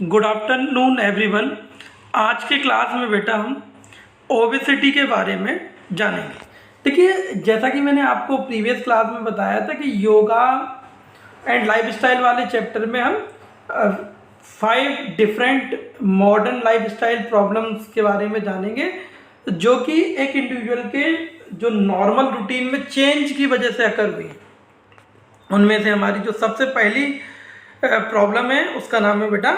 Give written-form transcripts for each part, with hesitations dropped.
Good afternoon everyone. आज के class में बेटा हम ओबेसिटी के बारे में जानेंगे। देखिए, जैसा कि मैंने आपको प्रीवियस क्लास में बताया था कि योगा एंड लाइफस्टाइल वाले चैप्टर में हम 5 डिफरेंट मॉडर्न लाइफस्टाइल प्रॉब्लम्स के बारे में जानेंगे, जो कि एक इंडिविजुअल के जो नॉर्मल रूटीन में चेंज की वजह से अकर हुई है। उनमें से हमारी जो सबसे पहली प्रॉब्लम है उसका नाम है बेटा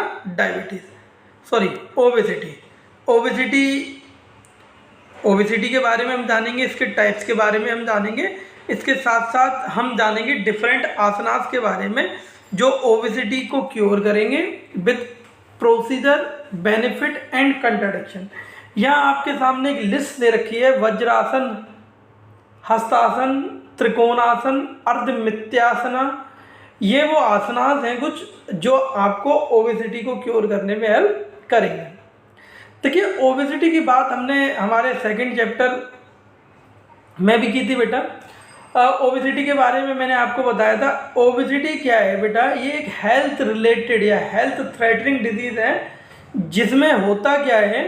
ओबेसिटी के बारे में हम जानेंगे, इसके टाइप्स के बारे में हम जानेंगे। इसके साथ साथ हम जानेंगे डिफरेंट आसनास के बारे में जो ओबेसिटी को क्योर करेंगे with procedure, benefit and contradiction. यहाँ आपके सामने एक लिस्ट दे रखी है: वज्रासन, हस्तासन, त्रिकोणासन, अर्धमित्यासना। ये वो आसनास हैं कुछ जो आपको ओबेसिटी को क्योर करने में हेल्प करेंगे। देखिए, ओबेसिटी की बात हमने हमारे सेकंड चैप्टर में भी की थी बेटा। ओबेसिटी के बारे में मैंने आपको बताया था। ओबेसिटी क्या है बेटा? ये एक हेल्थ रिलेटेड या हेल्थ थ्रेटनिंग डिजीज़ है, जिसमें होता क्या है,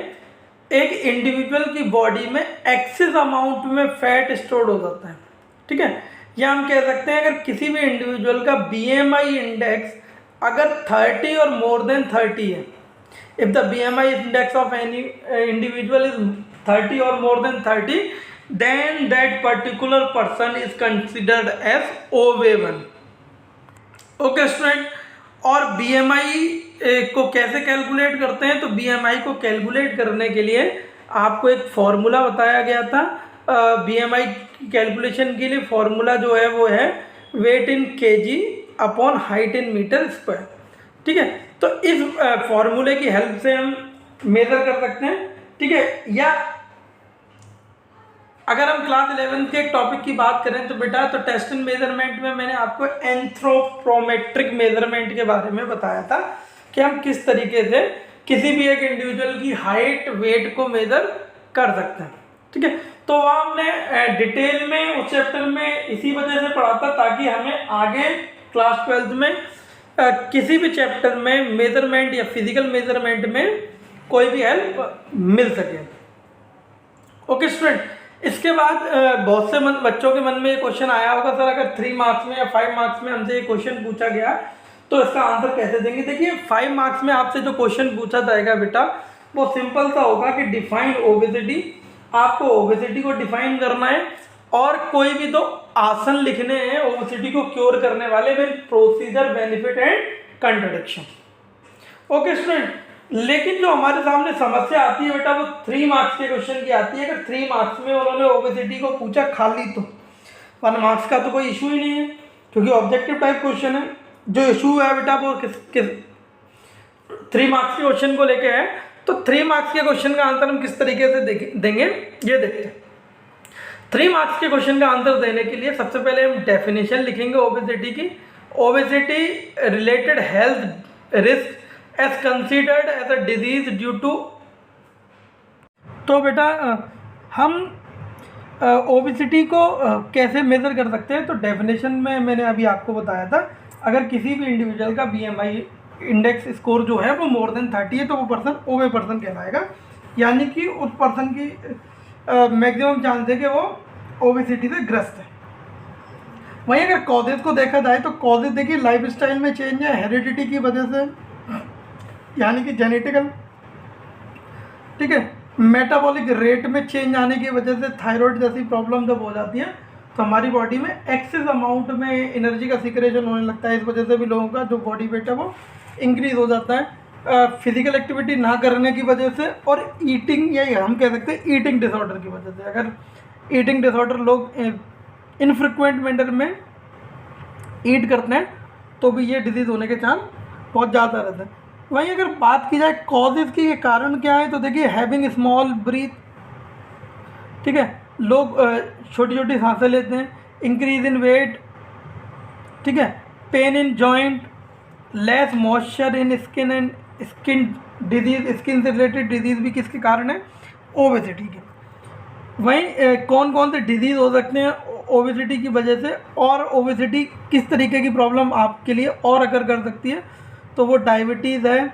एक इंडिविजुअल की बॉडी में एक्सेस अमाउंट में फैट स्टोर्ड हो जाता है। ठीक है, या हम कह सकते हैं अगर किसी भी इंडिविजुअल का BMI इंडेक्स अगर 30 और मोर देन 30 है, if the BMI index of any individual is 30 और more than 30, then that particular person is considered as OBE1। Okay student, और BMI को कैसे कैलकुलेट करते हैं? तो BMI को कैलकुलेट करने के लिए आपको एक फॉर्मूला बताया गया था। BMI कैलकुलेशन के लिए फॉर्मूला जो है वो है weight in kg upon height in metre square. ठीक है, तो इस फॉर्मूले की हेल्प से हम मेजर कर सकते हैं। ठीक है, या अगर हम क्लास 11 के टॉपिक की बात करें तो बेटा, तो टेस्ट एंड मेजरमेंट में मैंने आपको एंथ्रोपोमेट्रिक मेजरमेंट के बारे में बताया था कि हम किस तरीके से किसी भी एक इंडिविजुअल की हाइट, वेट को मेजर कर सकते हैं। ठीक है, तो वहाँ हमने डिटेल में उस चैप्टर में इसी वजह से पढ़ा था ताकि हमें आगे क्लास 12 में किसी भी चैप्टर में मेजरमेंट या फिजिकल मेजरमेंट में कोई भी हेल्प मिल सके। ओके स्टूडेंट, इसके बाद बहुत से बच्चों के मन में ये क्वेश्चन आया होगा, सर अगर 3 मार्क्स में या 5 मार्क्स में हमसे ये क्वेश्चन पूछा गया तो इसका आंसर कैसे देंगे? देखिए, 5 मार्क्स में आपसे जो क्वेश्चन पूछा जाएगा बेटा, वो सिंपल सा होगा कि डिफाइन ओबेसिटी। आपको ओबेसिटी को डिफाइन करना है और कोई भी 2 आसन लिखने हैं ओबेसिटी को क्योर करने वाले with procedure, benefit and contradiction. Okay student, लेकिन जो हमारे सामने समस्या आती है बेटा, वो 3 मार्क्स के क्वेश्चन की आती है। अगर 3 मार्क्स में उन्होंने ओबेसिटी को पूछा खाली, तो 1 मार्क्स का तो कोई इशू ही नहीं है, क्योंकि ऑब्जेक्टिव टाइप क्वेश्चन है। जो इशू है बेटा वो किस 3 मार्क्स के क्वेश्चन को लेके है। तो 3 मार्क्स के क्वेश्चन का आंसर हम किस तरीके से देंगे, ये देखते हैं। 3 मार्क्स के क्वेश्चन का आंसर देने के लिए सबसे पहले हम डेफिनेशन लिखेंगे ओबेसिटी की। Obesity related health risk as considered as a disease due to. तो बेटा, हम ओबेसिटी को कैसे मेजर कर सकते हैं? तो डेफिनेशन में मैंने अभी आपको बताया था, अगर किसी भी इंडिविजुअल का BMI इंडेक्स स्कोर जो है वो मोर देन 30 है तो वो पर्सन ओबे पर्सन कहलाएगा, यानी कि उस पर्सन की मैक्सिमम चांस है कि वो ओबेसिटी से ग्रस्त है। वहीं अगर कॉजेज को देखा जाए तो कॉजेज देखिए, लाइफस्टाइल में चेंज है, हेरिडिटी की वजह से, यानी कि जेनेटिकल। ठीक है, मेटाबॉलिक रेट में चेंज आने की वजह से थायराइड जैसी प्रॉब्लम जब हो जाती है तो हमारी बॉडी में एक्सेस अमाउंट में एनर्जी का सिक्रेशन होने लगता है। इस वजह से भी लोगों का जो बॉडी वेट है वो इंक्रीज हो जाता है, फिजिकल एक्टिविटी ना करने की वजह से, और ईटिंग, या हम कह सकते हैं ईटिंग डिसऑर्डर की वजह से। अगर ईटिंग डिसऑर्डर लोग इनफ्रिक्वेंट मैनर में ईट करते हैं तो भी ये डिजीज़ होने के चांस बहुत ज़्यादा रहते हैं। वहीं अगर बात की जाए कॉजेज़ की, ये कारण क्या है, तो देखिए हैविंग स्मॉल ब्रीथ। ठीक है, लोग छोटी छोटी सांसें लेते हैं, इंक्रीज इन वेट। ठीक है, pain in joint, less moisture in skin and skin disease. Skin से रिलेटेड डिजीज़ भी किसके कारण है? ओबेसिटी के। वहीं कौन कौन से डिजीज़ हो सकते हैं ओबेसिटी की वजह से, और ओबेसिटी किस तरीके की प्रॉब्लम आपके लिए और अगर कर सकती है, तो वो डायबिटीज़ है,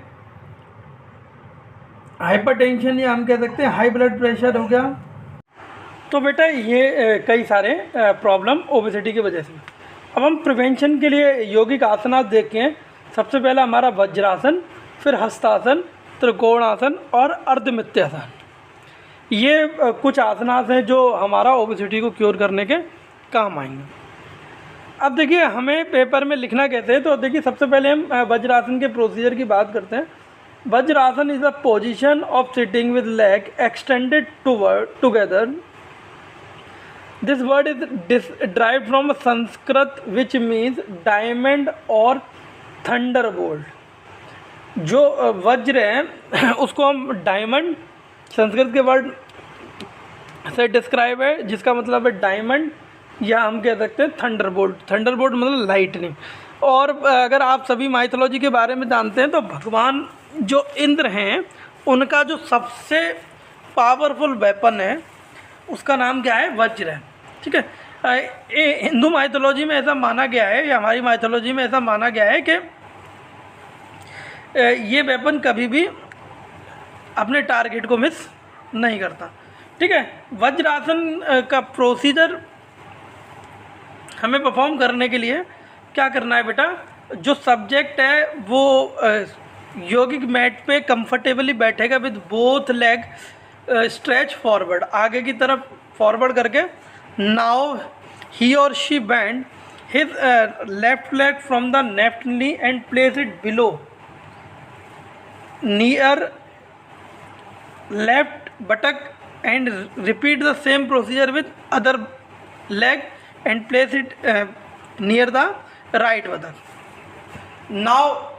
हाइपरटेंशन या हम कह सकते हैं हाई ब्लड प्रेशर हो गया। तो बेटा ये कई सारे प्रॉब्लम ओबेसिटी की वजह से। अब हम प्रिवेंशन के लिए यौगिक आसनास देखें। सबसे पहला हमारा वज्रासन, फिर हस्तासन, त्रिकोणासन और अर्धमित्यासन। ये कुछ आसनास हैं जो हमारा ओबेसिटी को क्योर करने के काम आएंगे। अब देखिए हमें पेपर में लिखना कैसे है, तो देखिए सबसे पहले हम वज्रासन के प्रोसीजर की बात करते हैं। Vajrasana is a position of sitting with leg extended together. This word is derived from Sanskrit which means diamond और थंडरबोल्ट। जो वज्र है उसको हम डायमंड, संस्कृत के वर्ड से डिस्क्राइब है, जिसका मतलब है डायमंड, या हम कह सकते हैं थंडरबोल्ट। थंडरबोल्ट मतलब लाइटनिंग। और अगर आप सभी माइथोलॉजी के बारे में जानते हैं तो भगवान जो इंद्र हैं उनका जो सबसे पावरफुल वेपन है उसका नाम क्या है? वज्र है। ठीक है, हिंदू माइथोलॉजी में ऐसा माना गया है, या हमारी माइथोलॉजी में ऐसा माना गया है कि ये वेपन कभी भी अपने टारगेट को मिस नहीं करता। ठीक है, वज्रासन का प्रोसीजर हमें परफॉर्म करने के लिए क्या करना है बेटा? जो सब्जेक्ट है वो यौगिक मैट पे कंफर्टेबली बैठेगा with both leg stretch forward, आगे की तरफ फॉरवर्ड करके। नाउ ही और she band his left leg from the left knee and place it below near left बटक and repeat the same procedure with other leg and place it near the right buttock. Now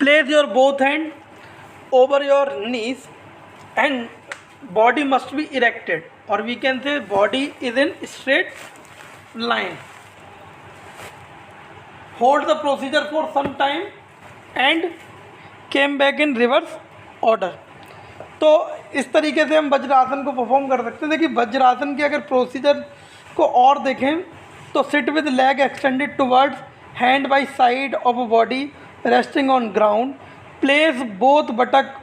place your both hand over your knees and body must be erected, or we can say body is in straight line. Hold the procedure for some time and came back in reverse order. तो इस तरीके से हम वज्रासन को perform कर सकते हैं। देखिए वज्रासन के अगर प्रोसीजर को और देखें तो sit with leg extended towards hand by side of body resting on ground, place both बटक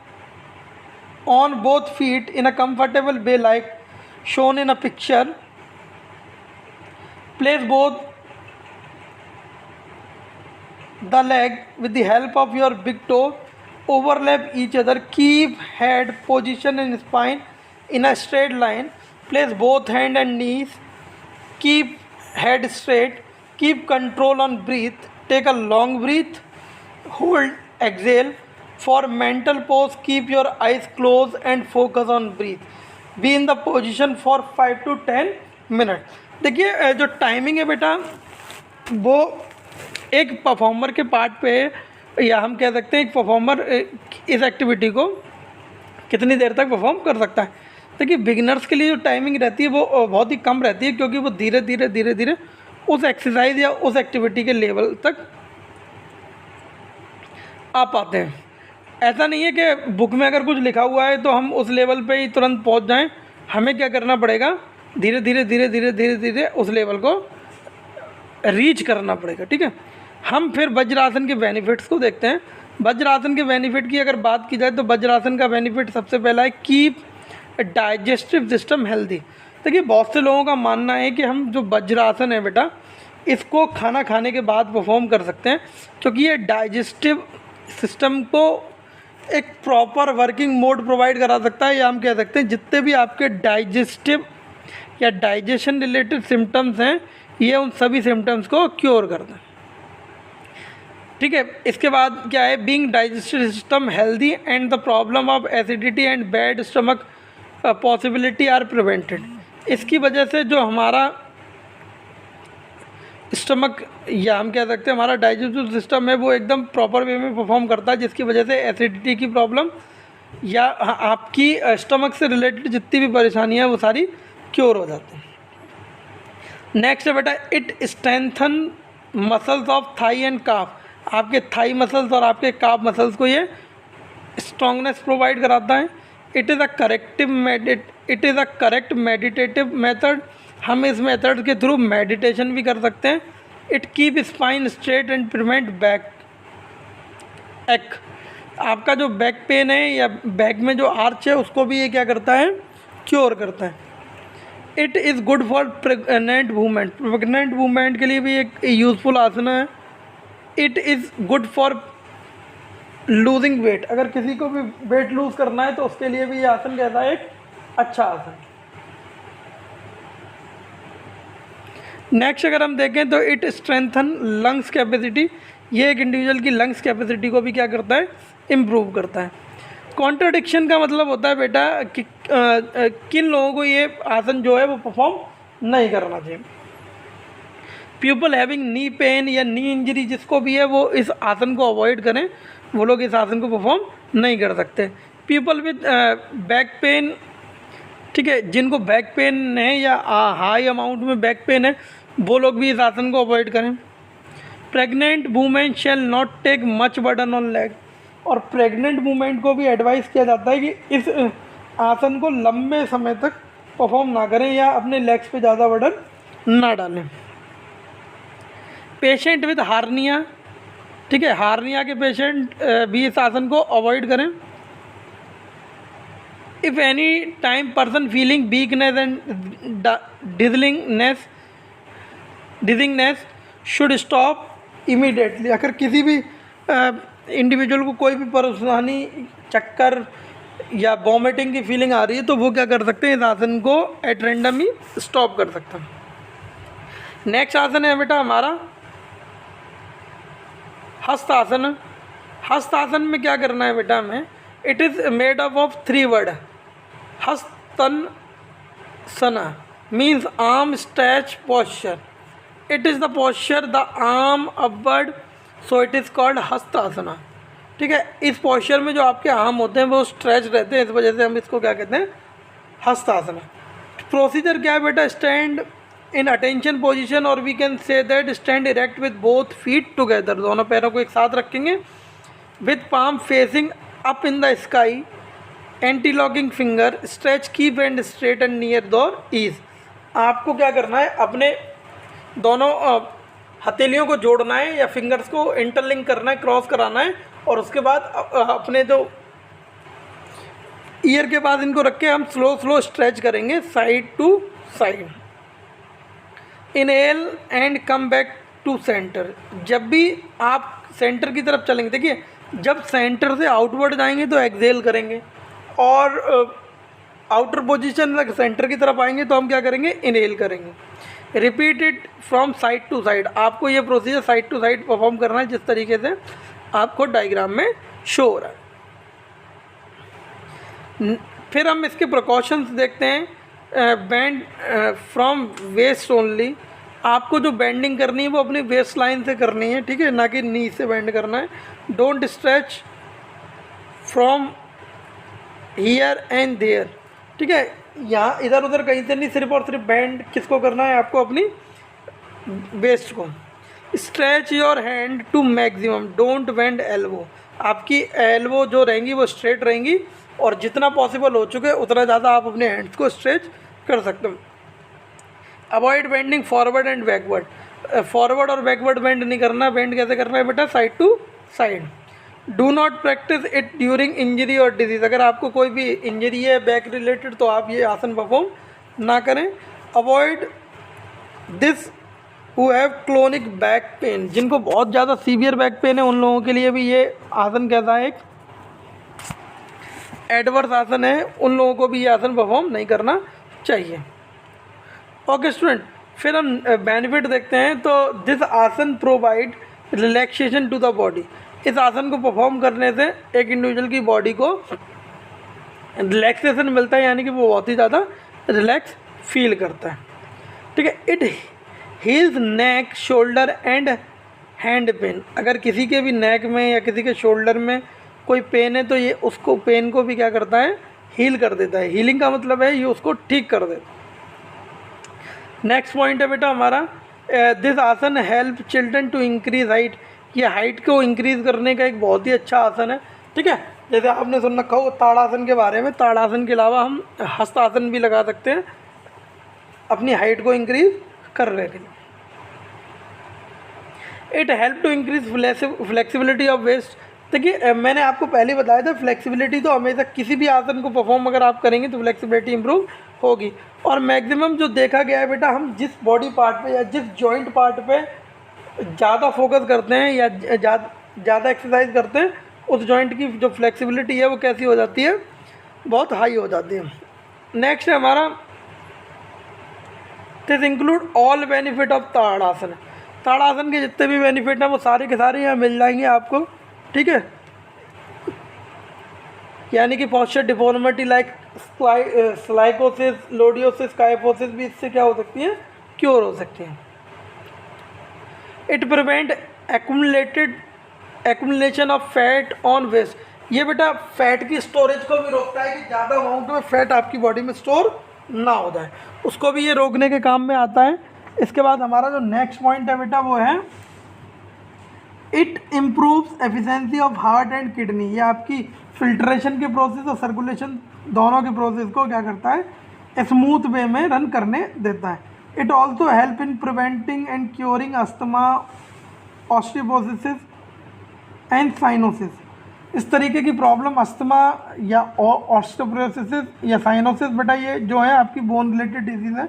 on both feet in a comfortable way like shown in a picture, place both the leg with the help of your big toe, overlap each other, keep head position and spine in a straight line, place both hand and knees, keep head straight, keep control on breath, take a long breath, hold, exhale. For mental pose, keep your eyes closed and focus on breath. Be in the position for 5 to 10 minutes. देखिए जो timing है बेटा वो एक performer के part पे, या हम कह सकते हैं एक परफॉर्मर इस एक्टिविटी को कितनी देर तक परफॉर्म कर सकता है। देखिए बिगिनर्स के लिए जो टाइमिंग रहती है वो बहुत ही कम रहती है, क्योंकि वो धीरे धीरे उस एक्सरसाइज या उस एक्टिविटी के लेवल तक आ पाते हैं। ऐसा नहीं है कि बुक में अगर कुछ लिखा हुआ है तो हम उस लेवल पे ही तुरंत पहुंच जाएं। हमें क्या करना पड़ेगा? धीरे धीरे उस लेवल को रीच करना पड़ेगा। ठीक है, हम फिर वज्रासन के बेनिफिट्स को देखते हैं। वज्रासन के बेनिफिट की अगर बात की जाए तो वज्रासन का बेनिफिट सबसे पहला है कीप डाइजेस्टिव सिस्टम हेल्दी। देखिए बहुत से लोगों का मानना है कि हम जो वज्रासन है बेटा इसको खाना खाने के बाद परफॉर्म कर सकते हैं, क्योंकि ये डाइजेस्टिव सिस्टम को एक प्रॉपर वर्किंग मोड प्रोवाइड करा सकता है, या हम कह सकते हैं जितने भी आपके डाइजेस्टिव या डाइजेशन रिलेटेड सिम्टम्स हैं ये उन सभी सिम्टम्स को क्योर करता है। ठीक है, इसके बाद क्या है? Being digestive system healthy and the problem of acidity and bad stomach possibility are prevented. इसकी वजह से जो हमारा स्टमक, या हम कह सकते हैं हमारा डाइजेस्टिव सिस्टम है, वो एकदम प्रॉपर वे में परफॉर्म करता है, जिसकी वजह से एसिडिटी की प्रॉब्लम या आपकी स्टमक से रिलेटेड जितनी भी परेशानियाँ हैं वो सारी क्योर हो जाती हैं। नेक्स्ट है बेटा it strengthen muscles of thigh and calf. आपके थाई मसल्स और आपके काफ मसल्स को ये स्ट्रॉन्गनेस प्रोवाइड कराता है। It is a correct meditative method. हम इस मेथड के थ्रू मेडिटेशन भी कर सकते हैं। It keep spine straight and prevent back एक। आपका जो बैक पेन है या बैक में जो आर्च है उसको भी ये क्या करता है, क्योर करता है। It is good for pregnant women, pregnant women के लिए भी एक यूज़फुल आसन है। It is good for losing weight, अगर किसी को भी वेट लूज़ करना है तो उसके लिए भी ये आसन कहता है एक अच्छा आसन। नेक्स्ट अगर हम देखें तो इट स्ट्रेंथन लंग्स कैपेसिटी, ये एक इंडिविजुअल की लंग्स कैपेसिटी को भी क्या करता है, इम्प्रूव करता है। कॉन्ट्रडिक्शन का मतलब होता है बेटा कि किन लोगों को ये आसन जो है वो परफॉर्म नहीं करना चाहिए। पीपल हैविंग नी पेन या नी इंजरी, जिसको भी है वो इस आसन को अवॉइड करें, वो लोग इस आसन को परफॉर्म नहीं कर सकते। पीपल विद बैक पेन, ठीक है, जिनको बैक पेन है या हाई अमाउंट में बैक पेन है वो लोग भी इस आसन को अवॉइड करें। Pregnant women shall not take much burden on leg, और प्रेग्नेंट वूमेन को भी एडवाइस किया जाता है कि इस आसन को लंबे समय तक परफॉर्म ना करें या अपने लेग्स पे ज़्यादा बर्डन ना डालें। पेशेंट विद हार्निया, ठीक है, हार्निया के पेशेंट भी इस आसन को अवॉइड करें। If any time person feeling weakness and dizziness should stop immediately, अगर किसी भी इंडिविजुअल को कोई भी परेशानी, चक्कर या वॉमिटिंग की फीलिंग आ रही है तो वो क्या कर सकते हैं, इस आसन को एट रैंडम ही स्टॉप कर सकते हैं। नेक्स्ट आसन है बेटा हमारा हस्त आसन। हस्त आसन में क्या करना है बेटा हमें, it is made up of 3 word. हस्तन सना means arm stretch posture, it is the posture the arm upward, so it is called हस्तासना। ठीक है, इस पोस्चर में जो आपके आर्म होते हैं वो स्ट्रेच रहते हैं, इस वजह से हम इसको क्या कहते हैं, हस्तासना। प्रोसीजर क्या है बेटा, स्टैंड इन अटेंशन पोजीशन, और we can say that stand erect with both feet together, दोनों पैरों को एक साथ रखेंगे, with palm facing up in the sky, interlocking finger, stretch keep and straight and near the ears. आपको क्या करना है, अपने दोनों हथेलियों को जोड़ना है या फिंगर्स को इंटरलिंक करना है, क्रॉस कराना है, और उसके बाद अपने जो ईयर के पास इनको रख के हम स्लो स्ट्रेच करेंगे side to side. Inhale and come back to centre, जब भी आप सेंटर की तरफ चलेंगे, देखिए जब सेंटर से आउटवर्ड जाएंगे तो एक्सहेल करेंगे, और आउटर पोजीशन तक सेंटर की तरफ आएंगे तो हम क्या करेंगे, इनहेल करेंगे। Repeat it from side to side, आपको ये procedure side to side perform करना है जिस तरीके से आपको डायग्राम में शो हो रहा है। फिर हम इसके प्रिकॉशंस देखते हैं। बेंड फ्रॉम वेस्ट ओनली, आपको जो बेंडिंग करनी है वो अपनी वेस्ट लाइन से करनी है, ठीक है, ना कि नी से बेंड करना है। Don't stretch from here and there, ठीक है, यहाँ इधर उधर कहीं से नहीं, सिर्फ और सिर्फ बेंड किसको करना है, आपको अपनी वेस्ट को। Stretch your hand to maximum, don't bend elbow, आपकी एल्बो जो रहेंगी वो स्ट्रेट रहेंगी, और जितना पॉसिबल हो चुके उतना ज़्यादा आप अपने हैंड्स को स्ट्रेच कर सकते हो। Avoid bending forward and backward, forward और बैकवर्ड बेंड नहीं करना। बेंड कैसे करना है बेटा, side to side. Do not practise it during injury और डिजीज़, अगर आपको कोई भी इंजरी है बैक रिलेटेड तो आप ये आसन परफॉर्म ना करें। Avoid this who have chronic back pain, जिनको बहुत ज़्यादा सीवियर बैक पेन है उन लोगों के लिए भी ये आसन कैसा है, एक एडवर्स आसन है, उन लोगों को भी ये आसन परफॉर्म नहीं करना चाहिए। ओके स्टूडेंट, फिर हम बेनिफिट देखते हैं। तो this asana provide relaxation to the body, इस आसन को परफॉर्म करने से एक इंडिविजुअल की बॉडी को रिलैक्सेशन मिलता है, यानी कि वो बहुत ही ज़्यादा रिलैक्स फील करता है। ठीक है, it heals neck shoulder and hand pain, अगर किसी के भी नेक में या किसी के शोल्डर में कोई पेन है तो ये उसको पेन को भी क्या करता है, हील कर देता है। हीलिंग का मतलब है ये उसको ठीक कर देता है। नेक्स्ट पॉइंट है बेटा हमारा, this asana help children to increase height, ये हाइट को इंक्रीज़ करने का एक बहुत ही अच्छा आसन है। ठीक है, जैसे आपने सुन रखा हो ताड़ासन के बारे में, ताड़ासन के अलावा हम हस्तासन भी लगा सकते हैं अपनी हाइट को इंक्रीज करने के लिए। It help to increase flexibility of waist, देखिए मैंने आपको पहले बताया था फ्लेक्सिबिलिटी तो हमेशा किसी भी आसन को परफॉर्म अगर आप करेंगे तो फ्लेक्सिबिलिटी इंप्रूव होगी। और मैक्सिमम जो देखा गया है बेटा, हम जिस बॉडी पार्ट पे या जिस जॉइंट पार्ट पे ज़्यादा फोकस करते हैं या ज़्यादा एक्सरसाइज करते हैं, उस जॉइंट की जो फ्लेक्सिबिलिटी है वो कैसी हो जाती है, बहुत हाई हो जाती है। नेक्स्ट है हमारा, this include all benefit of ताड़ासन। ताड़ासन के जितने भी बेनिफिट हैं वो सारे के सारे यहाँ मिल जाएंगे आपको, ठीक है। यानी कि पॉस्चर डिफॉर्मिटी लाइक स्लाइकोसिस, लोडियोसिस, काइफोसिस भी इससे क्या हो सकती है, क्योर हो सकती है। It prevent accumulation of fat on waist. ये बेटा फैट की स्टोरेज को भी रोकता है कि ज़्यादा अमाउंट में फैट आपकी बॉडी में स्टोर ना हो जाए, उसको भी ये रोकने के काम में आता है। इसके बाद हमारा जो नेक्स्ट पॉइंट है बेटा वो है, it improves efficiency of heart and kidney. ये आपकी फिल्ट्रेशन के प्रोसेस और सर्कुलेशन दोनों के प्रोसेस को क्या करता है, स्मूथ वे में रन करने देता है। It also help in preventing and curing asthma, osteoporosis and cyanosis. इस तरीके की प्रॉब्लम अस्थमा या ऑस्टियोपोरोसिस या साइनोसिस बेटा, ये जो है आपकी बोन रिलेटेड डिजीज़ है,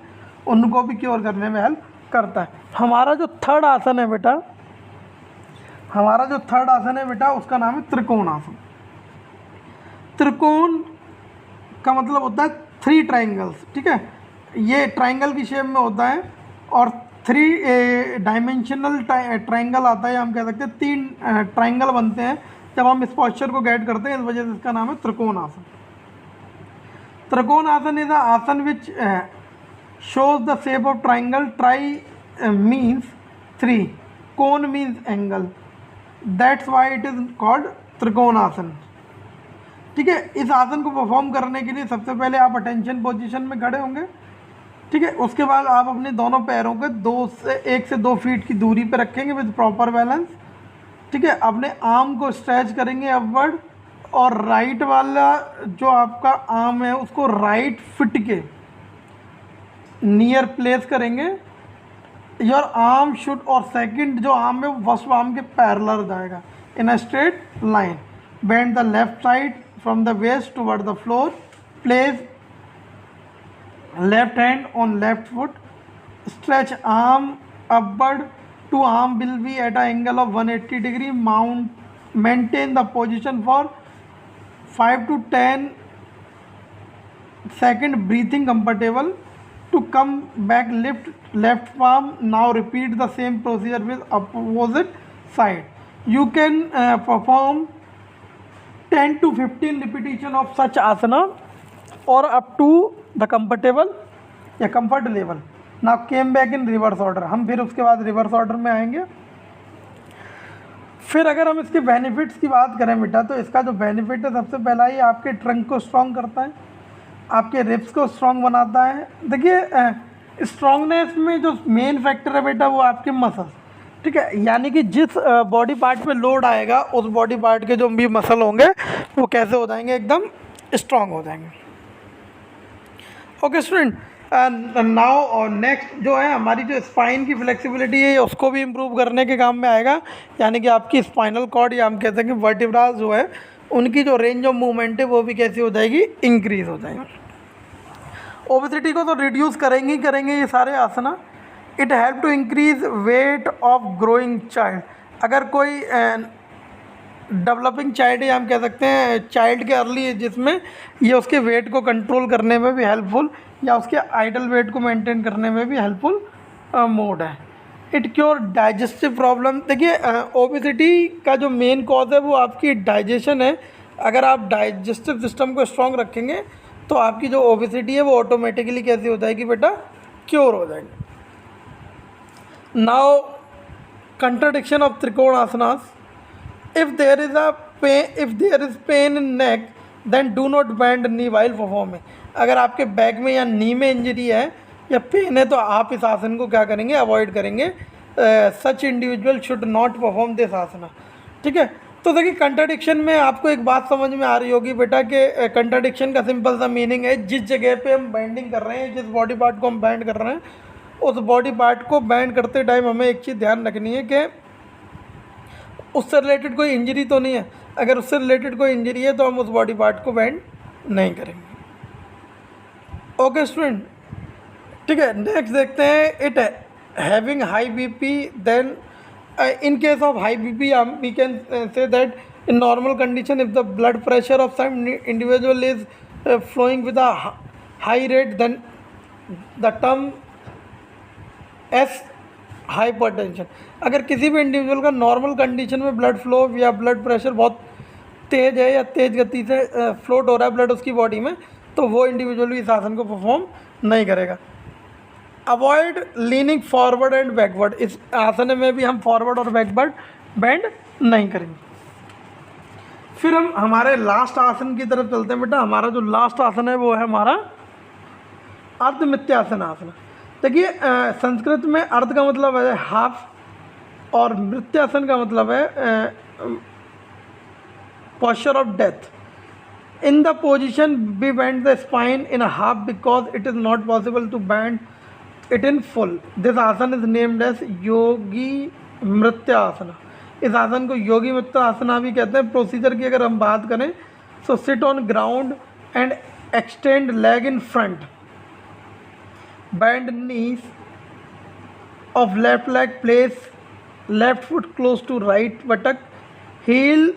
उनको भी क्योर करने में हेल्प करता है। हमारा जो थर्ड आसन है बेटा, उसका नाम है त्रिकोण आसन। त्रिकोण का मतलब होता है 3 ट्राइंगल्स, ठीक है। ये ट्राइंगल की शेप में होता है और 3 डायमेंशनल ट्राइंगल आता है, हम कह सकते हैं 3 ट्राइंगल बनते हैं जब हम इस पॉस्चर को गेट करते हैं, इस वजह से इसका नाम है त्रिकोण आसन। त्रिकोण आसन इज अ आसन विच shows the shape of triangle. Means 3, cone means angle, that's why it is called trikonasana, ठीक है। इस आसन को परफॉर्म करने के लिए सबसे पहले आप अटेंशन पोजीशन में खड़े होंगे, ठीक है। उसके बाद आप अपने दोनों पैरों को 1 से 2 फीट की दूरी पर रखेंगे विद प्रॉपर बैलेंस, ठीक है। अपने आर्म को स्ट्रेच करेंगे अपवर्ड, और राइट वाला जो आपका आर्म है उसको राइट फिट के नियर प्लेस करेंगे। योर आर्म शुड, और सेकंड जो आर्म है वो फर्स्ट आर्म के पैरेलल जाएगा in a straight line. Bend the left side from the waist toward the floor. Place left hand on left foot. Stretch arm upward two arm will be at a angle of 180 degree. Maintain the position for 5 to 10 seconds. Breathing comfortable. To come back, lift left palm. Now repeat the same procedure with opposite side. You can perform 10 to 15 repetition of such asana or up to the comfortable या comfort level. Now came back in reverse order. हम फिर उसके बाद reverse order में आएंगे। फिर अगर हम इसके बेनिफिट्स की बात करें बेटा, तो इसका जो बेनिफिट है, सबसे पहला ये आपके ट्रंक को स्ट्रॉन्ग करता है, आपके रिब्स को स्ट्रॉन्ग बनाता है। देखिए स्ट्रॉन्गनेस में जो मेन फैक्टर है बेटा वो आपके मसल्स, ठीक है। यानी कि जिस बॉडी पार्ट पे लोड आएगा उस बॉडी पार्ट के जो भी मसल होंगे वो कैसे हो जाएंगे, एकदम स्ट्रॉन्ग हो जाएंगे। ओके स्टूडेंट, नाउ और नेक्स्ट जो है हमारी जो स्पाइन की फ्लेक्सिबिलिटी है उसको भी इम्प्रूव करने के काम में आएगा। यानी कि आपकी स्पाइनल कॉर्ड या हम कहते हैं कि वर्टिब्रास जो है उनकी जो रेंज ऑफ मूवमेंट है वो भी कैसी हो जाएगी, इंक्रीज हो जाएगी। ओबेसिटी को तो रिड्यूस करेंगे ही करेंगे ये सारे आसना। It help to increase weight of growing child. अगर कोई डेवलपिंग चाइल्ड है, हम कह सकते हैं चाइल्ड के अर्ली एज जिसमें, ये उसके वेट को कंट्रोल करने में भी हेल्पफुल या उसके आइडल वेट को मेंटेन करने में भी हेल्पफुल मोड है। It cure digestive problem. देखिए ओबेसिटी का जो मेन कॉज है वो आपकी डाइजेशन है। अगर आप डाइजेस्टिव सिस्टम को स्ट्रॉन्ग रखेंगे तो आपकी जो ओबेसिटी है वो ऑटोमेटिकली कैसी हो जाएगी बेटा, क्योर हो जाएगी। नाउ कंट्राडिक्शन ऑफ त्रिकोण आसनास। If there is pain in neck then do not bend knee while performing. अगर आपके बैक में या नी में इंजरी है या पेन है तो आप इस आसन को क्या करेंगे, अवॉइड करेंगे। Such individual should not perform this आसना, ठीक है। तो देखिए कंट्राडिक्शन में आपको एक बात समझ में आ रही होगी बेटा कि कंट्राडिक्शन का सिंपल सा मीनिंग है, जिस जगह पे हम बेंडिंग कर रहे हैं, जिस बॉडी पार्ट को हम बेंड कर रहे हैं, उस बॉडी पार्ट को बेंड करते टाइम हमें एक चीज़ ध्यान रखनी है कि उससे रिलेटेड कोई इंजरी तो नहीं है। अगर उससे रिलेटेड कोई इंजरी है तो हम उस बॉडी पार्ट को बेंड नहीं करेंगे। ओके स्टूडेंट, ठीक है। नेक्स्ट देखते हैं, it having high BP, then in case of high BP we can say that in normal condition if the blood pressure of some individual is flowing with a high rate, then the term as hypertension। अगर किसी भी individual का normal condition में blood flow या blood pressure बहुत तेज़ है या तेज़ गति से फ्लोट हो रहा है ब्लड उसकी बॉडी में, तो वो इंडिविजुअल भी इस आसन को परफॉर्म नहीं करेगा। Avoid leaning forward and backward, इस आसन में भी हम फॉरवर्ड और बैकवर्ड बेंड नहीं करेंगे। फिर हम हमारे लास्ट आसन की तरफ चलते हैं बेटा। हमारा जो लास्ट आसन है वो है हमारा अर्धमित्यासन आसन। देखिए संस्कृत में अर्ध का मतलब है हाफ और मृत्यासन का मतलब है posture of death. In the position we bend the spine in half because it is not possible to bend it in full. This asana is named as yogi Mrityasana. इस आसन को योगी मृत्यासना भी कहते हैं। प्रोसीजर की अगर हम बात करें, so sit on ground and extend leg in front, bend knees of left leg, place left foot close to right buttock, heel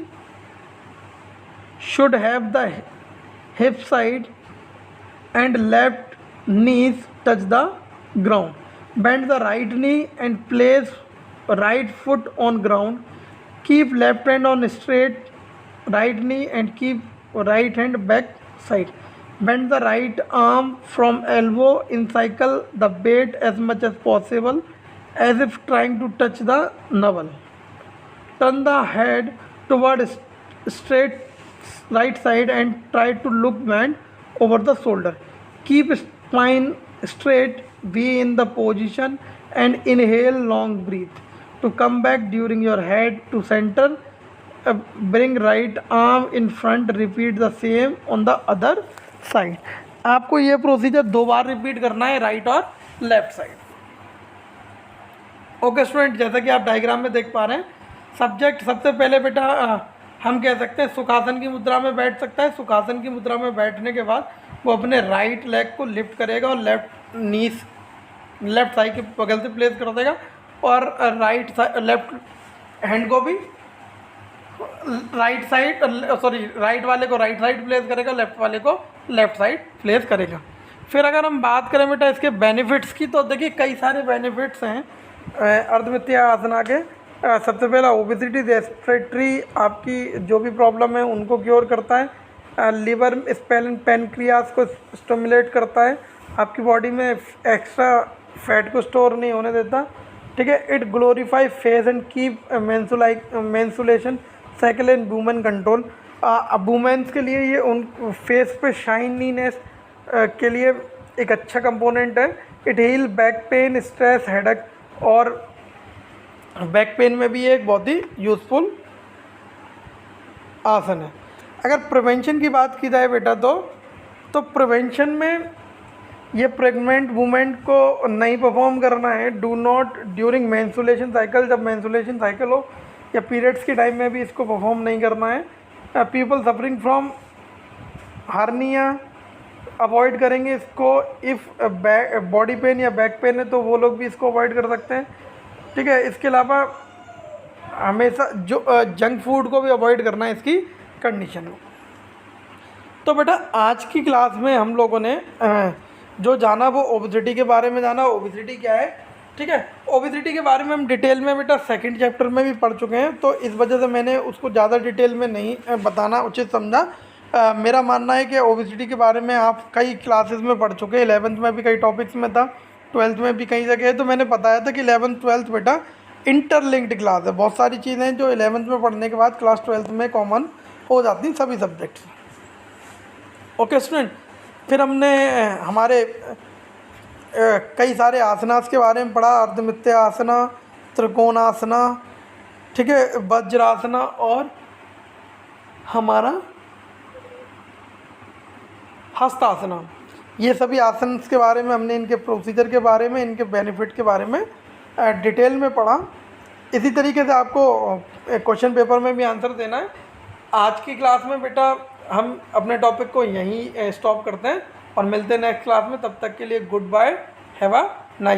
should have the hip side and left knees touch the ground. Bend the right knee and place right foot on ground. Keep left hand on straight right knee and keep right hand back side. Bend the right arm from elbow, encircle the weight as much as possible as if trying to touch the navel. Turn the head toward straight right side and try to look bend over the shoulder. Keep spine straight, be in the position and inhale long breath. To come back during your head to center, bring right arm in front, repeat the same on the other side. आपको ये procedure 2 बार repeat करना है, right और left side. Okay student, जैसा कि आप diagram में देख पा रहे हैं, सब्जेक्ट सबसे पहले बेटा हम कह सकते हैं सुखासन की मुद्रा में बैठ सकता है। सुखासन की मुद्रा में बैठने के बाद वो अपने राइट लेग को लिफ्ट करेगा और लेफ्ट साइड के बगल से प्लेस कर देगा और लेफ्ट हैंड को भी राइट वाले को राइट साइड प्लेस करेगा, लेफ्ट वाले को लेफ्ट साइड प्लेस करेगा। फिर अगर हम बात करें बेटा इसके बेनिफिट्स की, तो देखिए कई सारे बेनिफिट्स हैं अर्धमित्या आसना के। सबसे पहला ओबेसिटी, रेस्पिरेटरी आपकी जो भी प्रॉब्लम है उनको क्योर करता है। लिवर स्पेलिन पेनक्रियास को स्टिमुलेट करता है, आपकी बॉडी में एक्स्ट्रा फैट को स्टोर नहीं होने देता। ठीक है। It glorify face and keep menstruation cycle and women control. Women's के लिए ये उन फेस पे शाइनीनेस के लिए एक अच्छा कंपोनेंट है। It heal back pain, stress, headache, और बैक पेन में भी एक बहुत ही यूज़फुल आसन है। अगर प्रिवेंशन की बात की जाए बेटा तो प्रिवेंशन में ये प्रेग्नेंट वुमेन को नहीं परफॉर्म करना है। डू नॉट ड्यूरिंग मेंसुलेशन साइकिल, जब मेंसुलेशन साइकिल हो या पीरियड्स के टाइम में भी इसको परफॉर्म नहीं करना है। People suffering from hernia avoid करेंगे इसको। इफ़ बॉडी पेन या बैक पेन है तो वो लोग भी इसको अवॉइड कर सकते हैं। ठीक है। इसके अलावा हमेशा जो जंक फूड को भी अवॉइड करना है इसकी कंडीशन में। तो बेटा आज की क्लास में हम लोगों ने जो जाना वो ओबेसिटी के बारे में जाना। ओबेसिटी क्या है, ठीक है। ओबेसिटी के बारे में हम डिटेल में बेटा सेकंड चैप्टर में भी पढ़ चुके हैं, तो इस वजह से मैंने उसको ज़्यादा डिटेल में नहीं बताना उचित समझा। मेरा मानना है कि ओबेसिटी के बारे में आप कई क्लासेस में पढ़ चुके हैं। 11th में भी कई टॉपिक्स में था, 12th में भी कई जगह है। तो मैंने बताया था कि 11th 12th बेटा इंटरलिंक्ड क्लास है। बहुत सारी चीज़ें जो 11th में पढ़ने के बाद क्लास 12th में कॉमन हो जाती हैं सभी सब्जेक्ट्स। ओके स्टूडेंट, फिर हमने हमारे कई सारे आसनास के बारे में पढ़ा। अर्धमित्या आसना, त्रिकोणासना, ठीक है, वज्रासना और हमारा हस्तासना। ये सभी आसन के बारे में हमने इनके प्रोसीजर के बारे में, इनके बेनिफिट के बारे में डिटेल में पढ़ा। इसी तरीके से आपको क्वेश्चन पेपर में भी आंसर देना है। आज की क्लास में बेटा हम अपने टॉपिक को यहीं स्टॉप करते हैं और मिलते हैं नेक्स्ट क्लास में। तब तक के लिए goodbye, have a nice.